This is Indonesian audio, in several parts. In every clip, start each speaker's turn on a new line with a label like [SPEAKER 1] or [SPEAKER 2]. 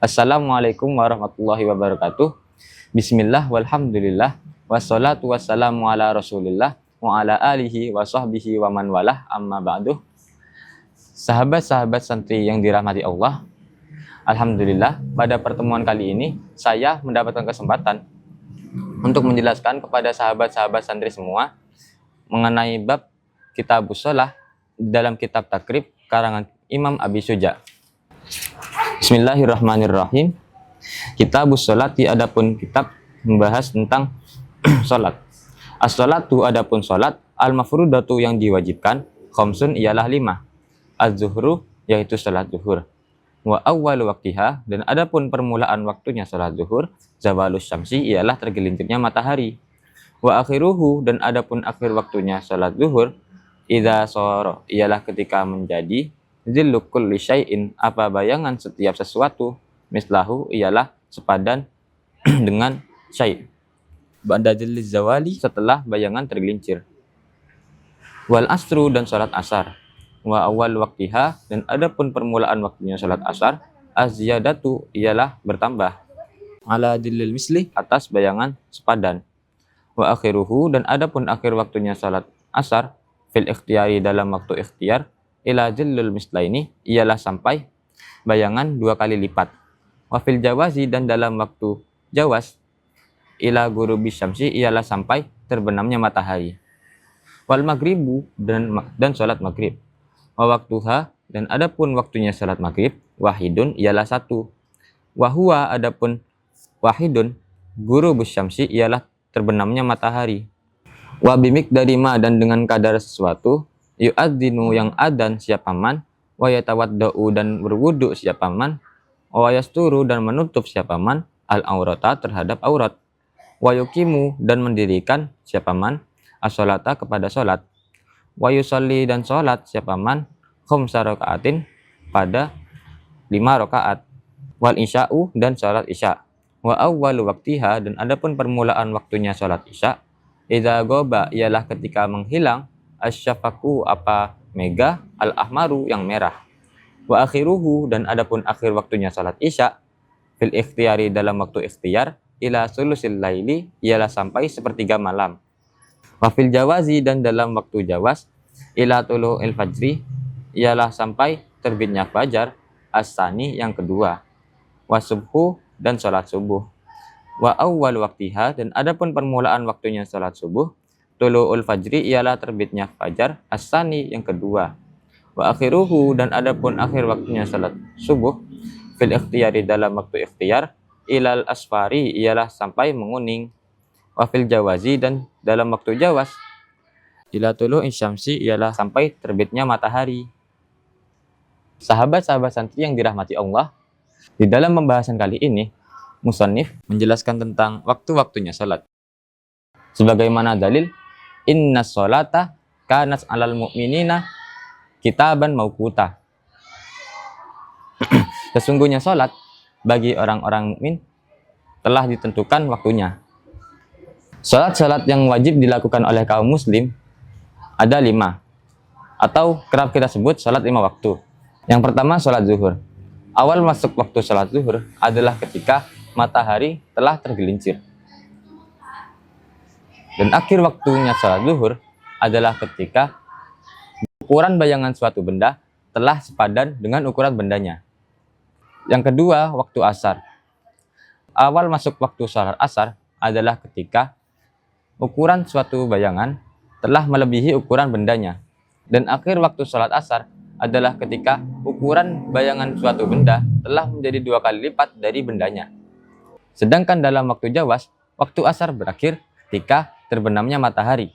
[SPEAKER 1] Assalamualaikum warahmatullahi wabarakatuh. Bismillah walhamdulillah wassalatu wassalamu ala rasulillah wa ala alihi wa sahbihi wa man walah amma ba'du. Sahabat-sahabat santri yang dirahmati Allah, alhamdulillah pada pertemuan kali ini saya mendapatkan kesempatan untuk menjelaskan kepada sahabat-sahabat santri semua mengenai bab Kitabus Shalah dalam kitab Takrib karangan Imam Abi Syuja. Bismillahirrahmanirrahim. Kitabus Sholati adapun kitab membahas tentang sholat. As-sholatu adapun sholat, al-mafrudatu yang diwajibkan, khamsun ialah 5. Az-zuhru yaitu sholat zuhur. Wa awwalu waktiha dan adapun permulaan waktunya sholat zuhur, zawalus syamsi ialah tergelincirnya matahari. Wa akhiruhu dan adapun akhir waktunya sholat zuhur, idza shara ialah ketika menjadi zillu kulli syai'in apa bayangan setiap sesuatu, mislahu ialah sepadan dengan syai'. Ba'da zilliz zawali setelah bayangan tergelincir. Wal asru dan salat asar. Wa awal waktiha dan adapun permulaan waktunya salat asar, az-ziyadatu ialah bertambah. Ala zillil misli atas bayangan sepadan. Wa akhiruhu dan adapun akhir waktunya salat asar fil ikhtiyari dalam waktu ikhtiyar ila zillul mislaini ialah sampai bayangan 2 kali lipat. Wa fil jawazi dan dalam waktu jawas ila ghurubi syamsi ialah sampai terbenamnya matahari. Wal maghribu dan salat maghrib. Wa waktuha dan adapun waktunya salat maghrib wahidun ialah 1. Wa huwa adapun wahidun ghurubus syamsi ialah terbenamnya matahari. Wa bimiqdari ma dan dengan kadar sesuatu yu'adzinu yang adan siapa man, wa yatawadda'u dan berwudu siapa man, wa yasturu dan menutup siapa man, al-aurata terhadap aurat, wa yuqimu dan mendirikan siapa man, as-sholata kepada sholat, wa yusalli dan sholat siapa man, khamsa raka'atin pada 5 rakaat, wal isya'u dan sholat isya, wa awwalu waktiha dan adapun permulaan waktunya sholat isya, idza goba ialah ketika menghilang asyafaku apa mega al-ahmaru yang merah. Wa akhiruhu dan adapun akhir waktunya salat isya fil ikhtiyari dalam waktu ikhtiyar ila sulusil laili ialah sampai sepertiga malam. Wa fil jawazi dan dalam waktu jawas ila tulu'il fajri ialah sampai terbitnya fajar as-sani yang kedua. Wa subhu dan salat subuh. Wa awwal waktiha dan adapun permulaan waktunya salat subuh tulu'ul fajri ialah terbitnya fajar as-sani yang kedua. Wa akhiruhu dan adapun akhir waktunya salat subuh fil ikhtiyari dalam waktu ikhtiyar ilal asfari ialah sampai menguning. Wa fil jawazi dan dalam waktu jawas ila tulu'i syamsi ialah sampai terbitnya matahari. Sahabat-sahabat santri yang dirahmati Allah, di dalam pembahasan kali ini musannif menjelaskan tentang waktu-waktunya salat. Sebagaimana dalil inna sholata kanat alal mu'minina kitaban mauquta. Sesungguhnya sholat bagi orang-orang mukmin telah ditentukan waktunya. Sholat-sholat yang wajib dilakukan oleh kaum muslim ada 5, atau kerap kita sebut sholat 5 waktu. Yang pertama sholat zuhur. Awal masuk waktu sholat zuhur adalah ketika matahari telah tergelincir. Dan akhir waktunya sholat zuhur adalah ketika ukuran bayangan suatu benda telah sepadan dengan ukuran bendanya. Yang kedua, waktu asar. Awal masuk waktu sholat asar adalah ketika ukuran suatu bayangan telah melebihi ukuran bendanya. Dan akhir waktu sholat asar adalah ketika ukuran bayangan suatu benda telah menjadi 2 kali lipat dari bendanya. Sedangkan dalam waktu jawas, waktu asar berakhir ketika terbenamnya matahari.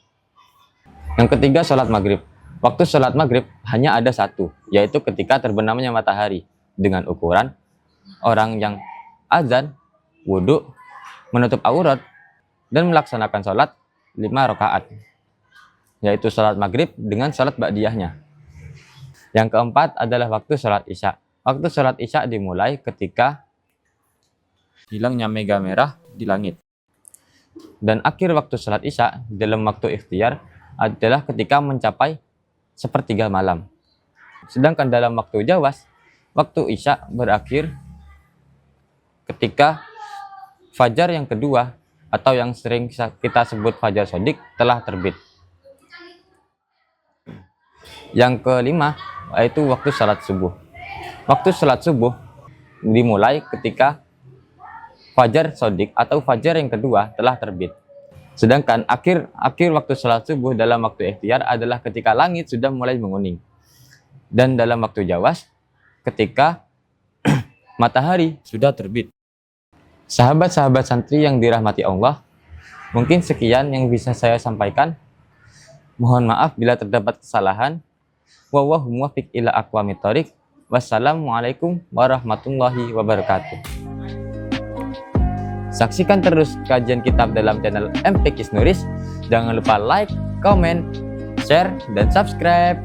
[SPEAKER 1] Yang ketiga, sholat maghrib. Waktu sholat maghrib hanya ada 1, yaitu ketika terbenamnya matahari, dengan ukuran orang yang azan, wudhu, menutup aurat, dan melaksanakan sholat 5 rakaat, yaitu sholat maghrib dengan sholat ba'diyahnya. Yang keempat adalah waktu sholat isya. Waktu sholat isya dimulai ketika hilangnya mega merah di langit. Dan akhir waktu sholat isya dalam waktu ikhtiyar adalah ketika mencapai sepertiga malam. Sedangkan dalam waktu jawas, waktu isya berakhir ketika fajar yang kedua atau yang sering kita sebut fajar sodik telah terbit. Yang kelima yaitu waktu salat subuh. Waktu salat subuh dimulai ketika fajar sodik atau fajar yang kedua telah terbit. Sedangkan akhir waktu salat subuh dalam waktu ikhtiar adalah ketika langit sudah mulai menguning. Dan dalam waktu jawas ketika matahari sudah terbit. Sahabat-sahabat santri yang dirahmati Allah, mungkin sekian yang bisa saya sampaikan. Mohon maaf bila terdapat kesalahan. Wallahu muwaffiq ila aqwamit thoriq. Wassalamualaikum warahmatullahi wabarakatuh. Saksikan terus kajian kitab dalam channel MP Kisnuris. Jangan lupa like, comment, share, dan subscribe.